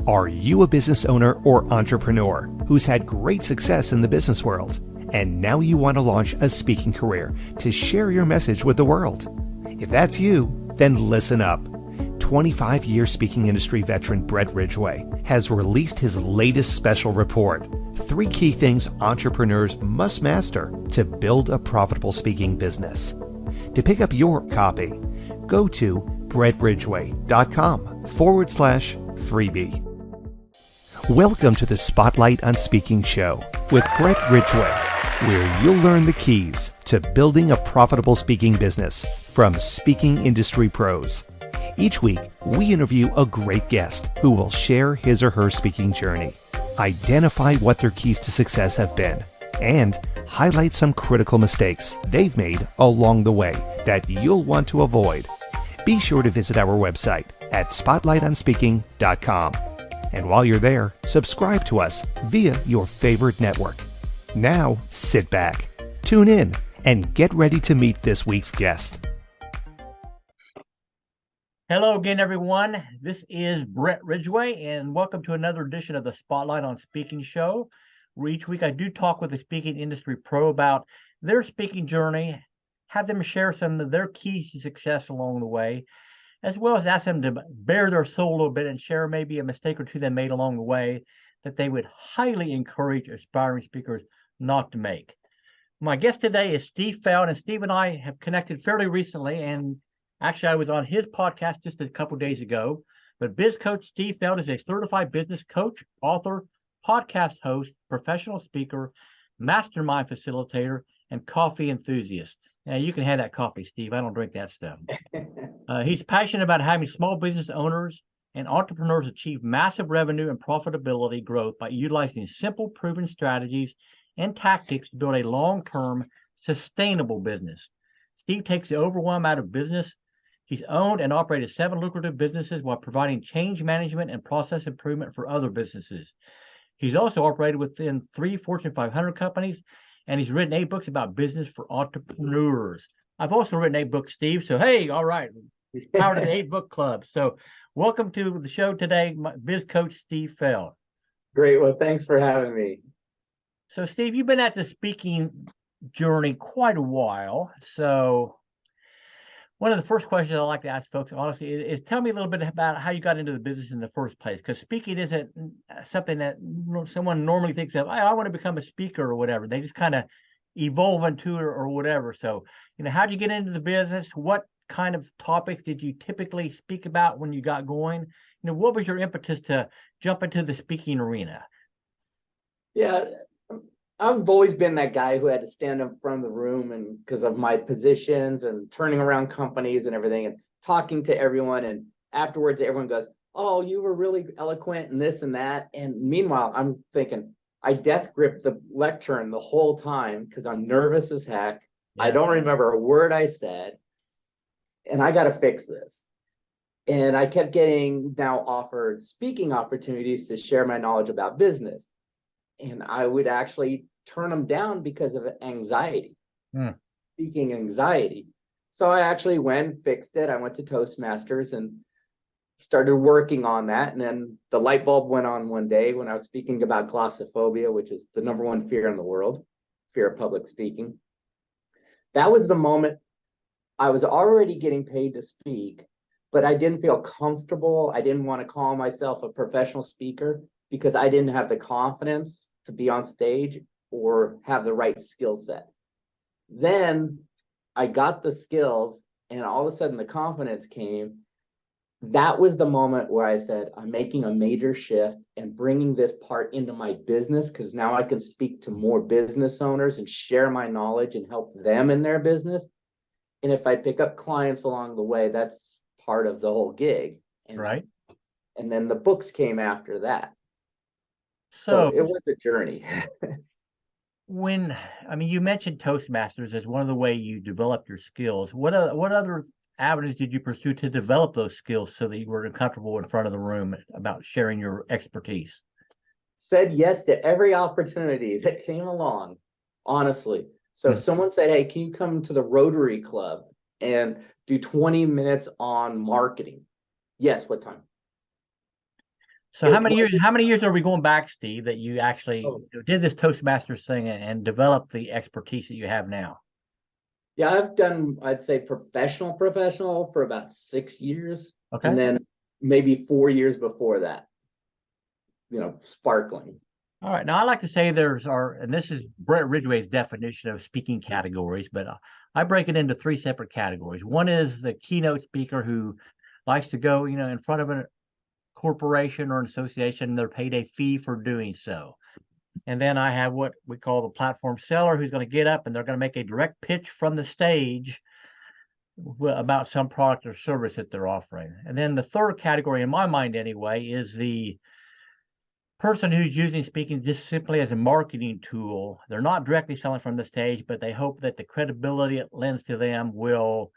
Are you a business owner or entrepreneur who's had great success in the business world, and now you want to launch a speaking career to share your message with the world? If that's you, then listen up. 25-year speaking industry veteran Bret Ridgway has released his latest special report, 3 key things entrepreneurs must master to build a profitable speaking business. To pick up your copy, go to bretridgway.com/freebie. Welcome to the Spotlight on Speaking show with Bret Ridgway, where you'll learn the keys to building a profitable speaking business from speaking industry pros. Each week, we interview a great guest who will share his or her speaking journey, identify what their keys to success have been, and highlight some critical mistakes they've made along the way that you'll want to avoid. Be sure to visit our website at spotlightonspeaking.com. And while you're there, subscribe to us via your favorite network. Now, sit back, tune in, and get ready to meet this week's guest. Hello again, everyone. This is Bret Ridgway, and welcome to another edition of the Spotlight on Speaking show, where each week I do talk with a speaking industry pro about their speaking journey, have them share some of their keys to success along the way, as well as ask them to bare their soul a little bit and share maybe a mistake or two they made along the way that they would highly encourage aspiring speakers not to make. My guest today is Steve Feld, and Steve and I have connected fairly recently, and actually I was on his podcast just a couple days ago. But Biz Coach Steve Feld is a certified business coach, author, podcast host, professional speaker, mastermind facilitator, and coffee enthusiast. Now, you can have that coffee, Steve. I don't drink that stuff. He's passionate about having small business owners and entrepreneurs achieve massive revenue and profitability growth by utilizing simple, proven strategies and tactics to build a long-term, sustainable business. Steve takes the overwhelm out of business. He's owned and operated 7 lucrative businesses while providing change management and process improvement for other businesses. He's also operated within 3 Fortune 500 companies, and he's written 8 books about business for entrepreneurs. I've also written 8 books, Steve. So, hey, all right, power to the 8 book club. So welcome to the show today, Biz Coach Steve Feld. Great. Well, thanks for having me. So, Steve, you've been at the speaking journey quite a while. So one of the first questions I like to ask folks, honestly, is tell me a little bit about how you got into the business in the first place, because speaking isn't something that someone normally thinks of. I want to become a speaker or whatever. They just kind of evolve into it or whatever. So, how'd you get into the business? What kind of topics did you typically speak about when you got going? What was your impetus to jump into the speaking arena? Yeah, I've always been that guy who had to stand up in front of the room, and because of my positions and turning around companies and everything and talking to everyone. And afterwards, everyone goes, "Oh, you were really eloquent and this and that." And meanwhile, I'm thinking, I death gripped the lectern the whole time because I'm nervous as heck. Yeah. I don't remember a word I said, and I got to fix this. And I kept getting now offered speaking opportunities to share my knowledge about business. And I would actually turn them down because of anxiety, speaking anxiety. So I actually went, fixed it. I went to Toastmasters and started working on that. And then the light bulb went on one day when I was speaking about glossophobia, which is the #1 fear in the world, fear of public speaking. That was the moment I was already getting paid to speak, but I didn't feel comfortable. I didn't want to call myself a professional speaker because I didn't have the confidence to be on stage or have the right skill set. Then I got the skills, and all of a sudden the confidence came. That was the moment where I said, I'm making a major shift and bringing this part into my business, because now I can speak to more business owners and share my knowledge and help them in their business. And if I pick up clients along the way, that's part of the whole gig. And, right. And then the books came after that. So it was a journey. You mentioned Toastmasters as one of the ways you developed your skills. What other avenues did you pursue to develop those skills so that you were comfortable in front of the room about sharing your expertise? Said yes to every opportunity that came along, honestly. So if someone said, "Hey, can you come to the Rotary Club and do 20 minutes on marketing?" Yes, what time? So how many years are we going back, Steve, that you actually did this Toastmasters thing and developed the expertise that you have now? Yeah, I've done, I'd say professional for about 6 years. Okay. And then maybe 4 years before that, sparkling. All right. Now I like to say and this is Bret Ridgway's definition of speaking categories, but I break it into 3 separate categories. One is the keynote speaker who likes to go, in front of a corporation or an association, and they're paid a fee for doing so. And then I have what we call the platform seller, who's going to get up and they're going to make a direct pitch from the stage about some product or service that they're offering. And then the third category, in my mind anyway, is the person who's using speaking just simply as a marketing tool. They're not directly selling from the stage, but they hope that the credibility it lends to them will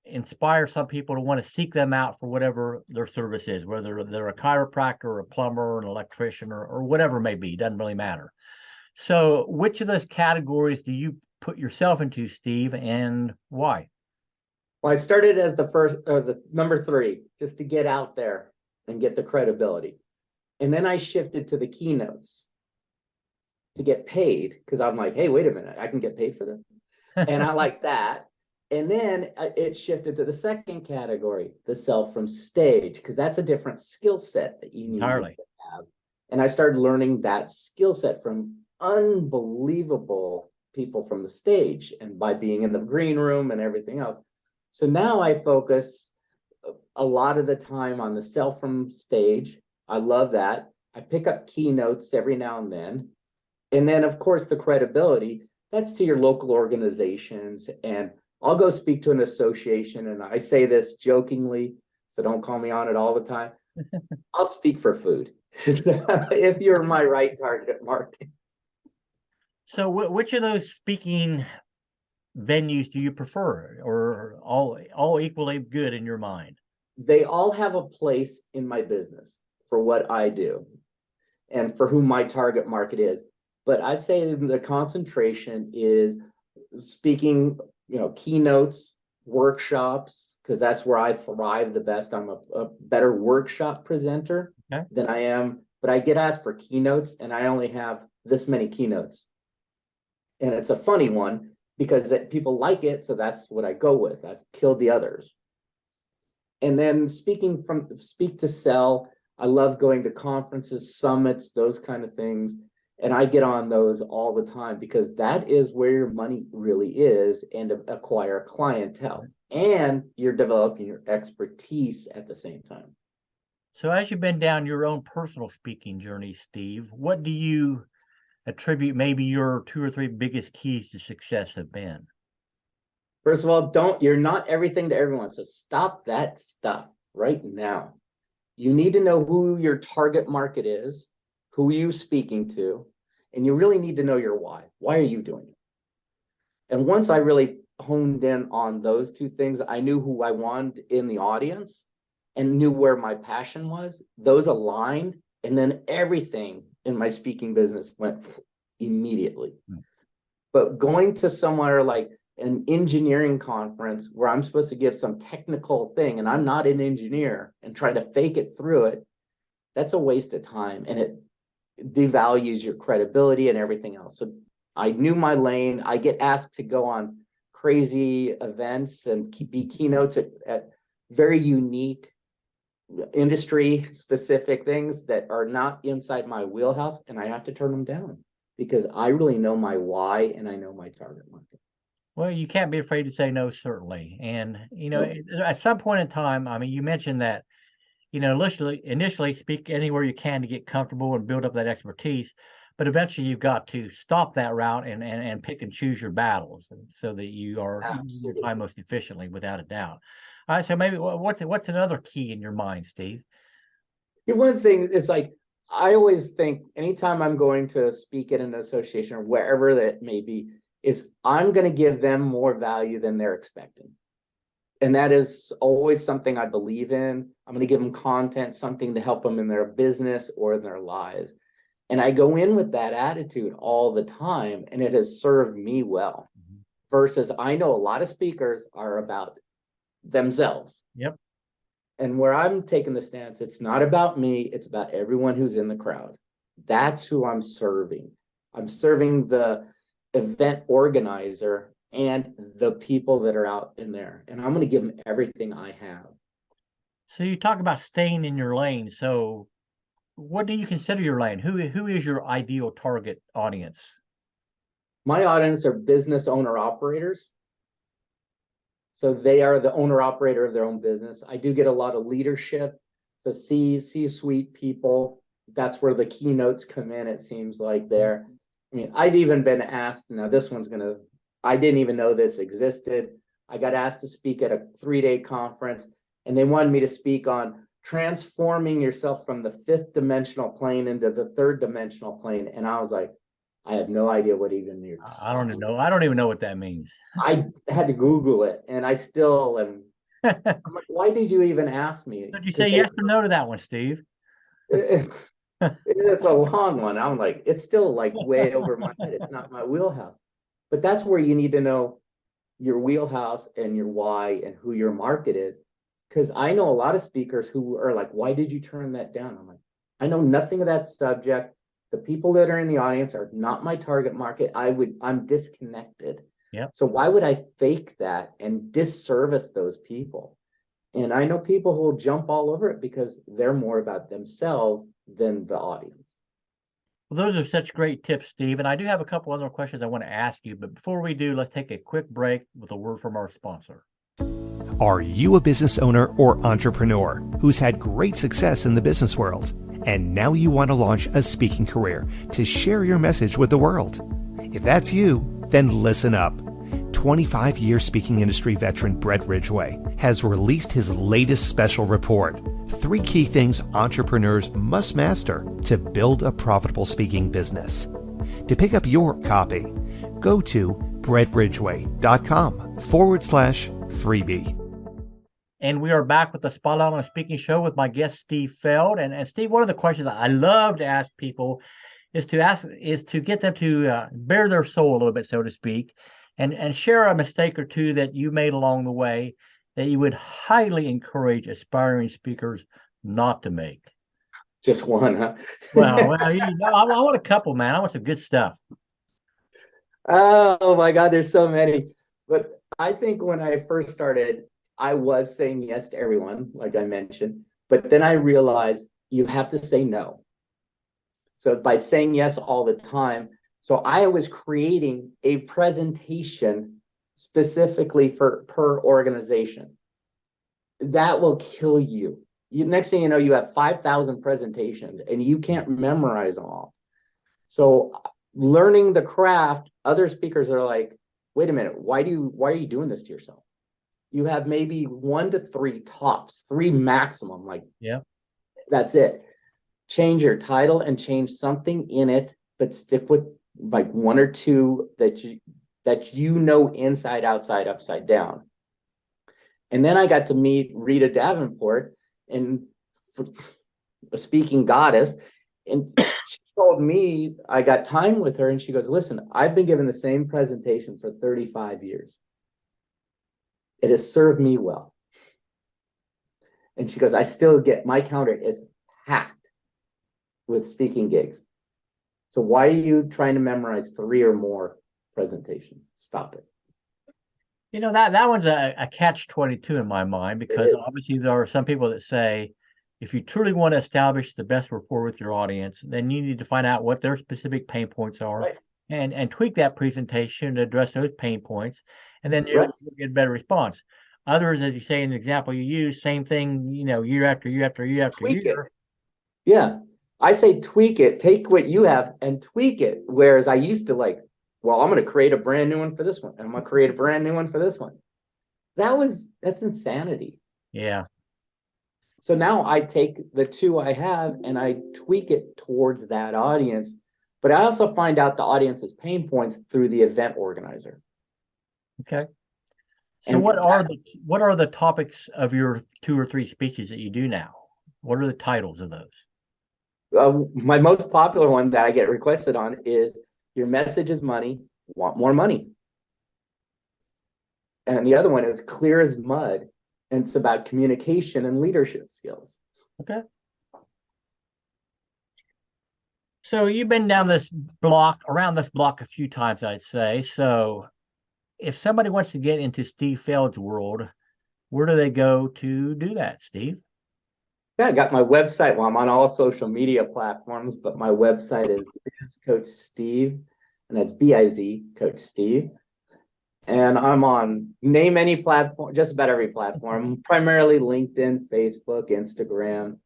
inspire some people to want to seek them out for whatever their service is, whether they're a chiropractor or a plumber or an electrician or whatever it may be. Doesn't really matter. So which of those categories do you put yourself into, Steve, and why? Well, I started as the number 3, just to get out there and get the credibility. And then I shifted to the keynotes to get paid, because I'm like, hey, wait a minute, I can get paid for this. And I like that. And then it shifted to the second category, the sell from stage, because that's a different skill set that you need to have. And I started learning that skill set from unbelievable people from the stage and by being in the green room and everything else. So now I focus a lot of the time on the sell from stage. I love that. I pick up keynotes every now and then. And then, of course, the credibility, that's to your local organizations. And I'll go speak to an association, and I say this jokingly, so don't call me on it all the time. I'll speak for food if you're my right target market. So which of those speaking venues do you prefer, or all equally good in your mind? They all have a place in my business for what I do and for who my target market is. But I'd say the concentration is speaking, keynotes, workshops, because that's where I thrive the best. I'm a better workshop presenter than I am, but I get asked for keynotes and I only have this many keynotes. And it's a funny one because that people like it, so that's what I go with. I've killed the others. And then speak to sell, I love going to conferences, summits, those kind of things. And I get on those all the time because that is where your money really is, and to acquire clientele. And you're developing your expertise at the same time. So as you've been down your own personal speaking journey, Steve, what do you attribute maybe your 2 or 3 biggest keys to success have been? First of all, you're not everything to everyone. So stop that stuff right now. You need to know who your target market is, who are you speaking to, and you really need to know your why. Why are you doing it? And once I really honed in on those 2 things, I knew who I wanted in the audience and knew where my passion was. Those aligned, and then everything in my speaking business went immediately. But going to somewhere like an engineering conference where I'm supposed to give some technical thing and I'm not an engineer and try to fake it through it, that's a waste of time, and it devalues your credibility and everything else. So I knew my lane. I get asked to go on crazy events and be keynotes at very unique industry specific things that are not inside my wheelhouse, and I have to turn them down because I really know my why and I know my target market. Well, you can't be afraid to say no, certainly. And, at some point in time, I mean, you mentioned that, initially speak anywhere you can to get comfortable and build up that expertise, but eventually you've got to stop that route and pick and choose your battles so that you are apply most efficiently, without a doubt. All right, so maybe what's another key in your mind, Steve? One thing is, like, I always think anytime I'm going to speak at an association or wherever that may be, is I'm going to give them more value than they're expecting. And that is always something I believe in. I'm going to give them content, something to help them in their business or in their lives. And I go in with that attitude all the time, and it has served me well. Versus I know a lot of speakers are about themselves. Yep. And where I'm taking the stance, it's not about me, it's about everyone who's in the crowd. That's who I'm serving. I'm serving the event organizer and the people that are out in there. And I'm going to give them everything I have. So you talk about staying in your lane. So what do you consider your lane? Who is your ideal target audience? My audience are business owner operators. So they are the owner operator of their own business. I do get a lot of leadership. So C-suite people, that's where the keynotes come in, it seems like there. I mean, I've even been asked, now this one's I didn't even know this existed. I got asked to speak at a 3-day conference, and they wanted me to speak on transforming yourself from the 5th dimensional plane into the 3rd dimensional plane. And I was like, I have no idea what even you're talking I don't even know. I don't even know what that means. I had to Google it, and I still am. I'm like, why did you even ask me? Did you say yes or no to that one, Steve? It's a long one. I'm like, it's still like way over my head. It's not my wheelhouse. But that's where you need to know your wheelhouse and your why and who your market is. Because I know a lot of speakers who are like, why did you turn that down? I'm like, I know nothing of that subject. The people that are in the audience are not my target market. I'm disconnected. Yeah. So why would I fake that and disservice those people? And I know people who will jump all over it because they're more about themselves than the audience. Well, those are such great tips, Steve. And I do have a couple other questions I want to ask you. But before we do, let's take a quick break with a word from our sponsor. Are you a business owner or entrepreneur who's had great success in the business world, and now you want to launch a speaking career to share your message with the world? If that's you, then listen up. 25-year speaking industry veteran Bret Ridgway has released his latest special report, 3 key things entrepreneurs must master to build a profitable speaking business. To pick up your copy, go to bretridgway.com/freebie. And we are back with the Spotlight on Speaking show with my guest, Steve Feld. And Steve, one of the questions I love to ask people is to get them to bare their soul a little bit, so to speak, and share a mistake or two that you made along the way that you would highly encourage aspiring speakers not to make. Just one, huh? Well, I want a couple, man. I want some good stuff. Oh my God, there's so many. But I think when I first started, I was saying yes to everyone, like I mentioned, but then I realized you have to say no. So by saying yes all the time, so I was creating a presentation specifically per organization. That will kill you. Next thing you know, you have 5,000 presentations and you can't memorize them all. So learning the craft, other speakers are like, wait a minute, why are you doing this to yourself? You have maybe 1 to 3 tops, 3 maximum. Like, yeah, that's it. Change your title and change something in it, but stick with like 1 or 2 that you know inside, outside, upside down. And then I got to meet Rita Davenport, and a speaking goddess, and she told me, I got time with her, and she goes, listen, I've been giving the same presentation for 35 years. It has served me well. And she goes, I still get, my calendar is packed with speaking gigs. So why are you trying to memorize 3 or more presentations? Stop it. You know, that one's a catch-22 in my mind, because obviously there are some people that say, if you truly want to establish the best rapport with your audience, then you need to find out what their specific pain points are, right, and tweak that presentation to address those pain points, and then you'll get a better response. Others, as you say in the example you use, same thing, you know, year after year after year after year. Yeah, I say tweak it, take what you have and tweak it. Whereas I used to like, well, I'm going to create a brand new one for this one, and I'm going to create a brand new one for this one. That's insanity. Yeah. So now I take the 2 I have and I tweak it towards that audience, but I also find out the audience's pain points through the event organizer. Okay. So what are the topics of your 2 or 3 speeches that you do now? What are the titles of those? My most popular one that I get requested on is your message is money, want more money. And the other one is clear as mud and it's about communication and leadership skills. Okay. So you've been down around this block a few times, I'd say. So if somebody wants to get into Steve Feld's world, where do they go to do that, Steve? Yeah, I got my website. Well, I'm on all social media platforms, but my website is Biz Coach Steve, and that's B-I-Z, Coach Steve. And I'm on name any platform, just about every platform, primarily LinkedIn, Facebook, Instagram.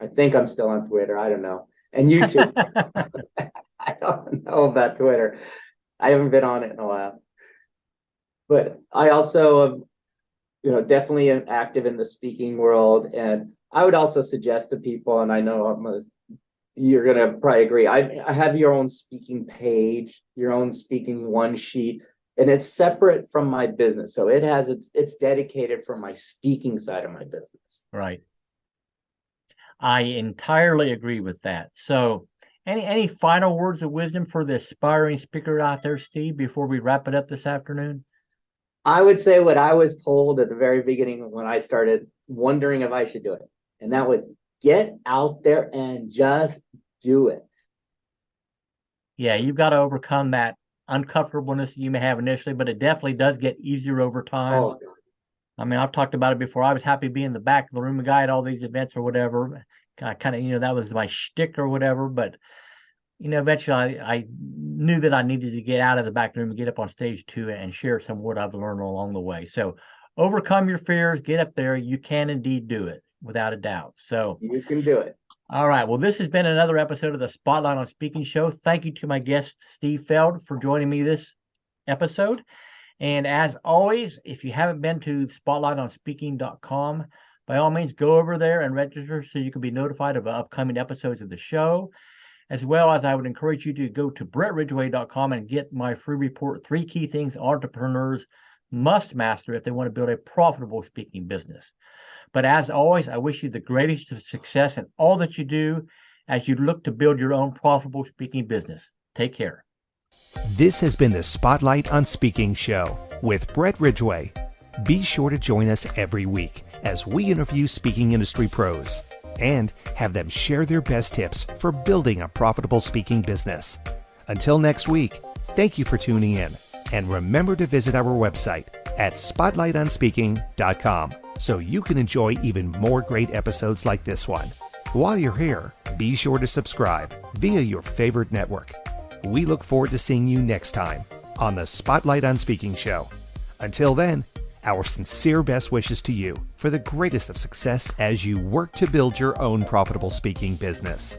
I think I'm still on Twitter. I don't know. And YouTube. I don't know about Twitter. I haven't been on it in a while. But I also am, definitely am active in the speaking world. And I would also suggest to people, and I know you're going to probably agree, I have your own speaking page, your own speaking one sheet, and it's separate from my business. So it's dedicated for my speaking side of my business. Right. I entirely agree with that. So any final words of wisdom for the aspiring speaker out there, Steve, before we wrap it up this afternoon? I would say what I was told at the very beginning when I started wondering if I should do it. And that was get out there and just do it. Yeah, you've got to overcome that uncomfortableness you may have initially, but it definitely does get easier over time. Oh, God. I mean, I've talked about it before. I was happy being in the back of the room, a guy at all these events or whatever. I kind of, that was my shtick or whatever. But, eventually I knew that I needed to get out of the back of the room and get up on stage too and share some of what I've learned along the way. So overcome your fears, get up there. You can indeed do it without a doubt. So you can do it. All right. Well, this has been another episode of the Spotlight on Speaking show. Thank you to my guest, Steve Feld, for joining me this episode. And as always, if you haven't been to spotlightonspeaking.com, by all means, go over there and register so you can be notified of upcoming episodes of the show. As well as I would encourage you to go to bretridgway.com and get my free report, 3 key things entrepreneurs must master if they want to build a profitable speaking business. But as always, I wish you the greatest of success in all that you do as you look to build your own profitable speaking business. Take care. This has been the Spotlight on Speaking show with Bret Ridgway. Be sure to join us every week as we interview speaking industry pros and have them share their best tips for building a profitable speaking business. Until next week, thank you for tuning in, and remember to visit our website at spotlightonspeaking.com so you can enjoy even more great episodes like this one. While you're here, be sure to subscribe via your favorite network. We look forward to seeing you next time on the Spotlight on Speaking show. Until then, our sincere best wishes to you for the greatest of success as you work to build your own profitable speaking business.